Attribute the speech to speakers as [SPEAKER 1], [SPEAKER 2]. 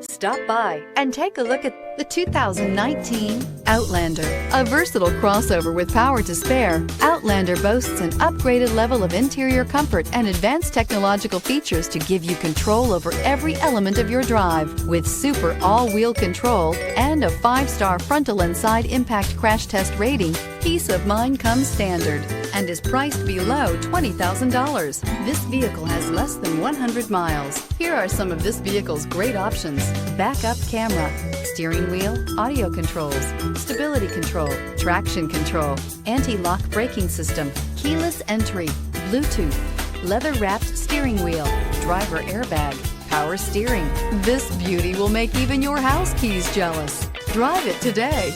[SPEAKER 1] Stop by and take a look at the 2019 Outlander. A versatile crossover with power to spare, Outlander boasts an upgraded level of interior comfort and advanced technological features to give you control over every element of your drive. With super all-wheel control and a 5-star frontal and side impact crash test rating, peace of mind comes standard and is priced below $20,000. This vehicle has less than 100 miles. Here are some of this vehicle's great options: backup camera, steering wheel audio controls, stability control, traction control, anti-lock braking system, keyless entry, Bluetooth, leather-wrapped steering wheel, driver airbag, power steering. This beauty will make even your house keys jealous. Drive it today.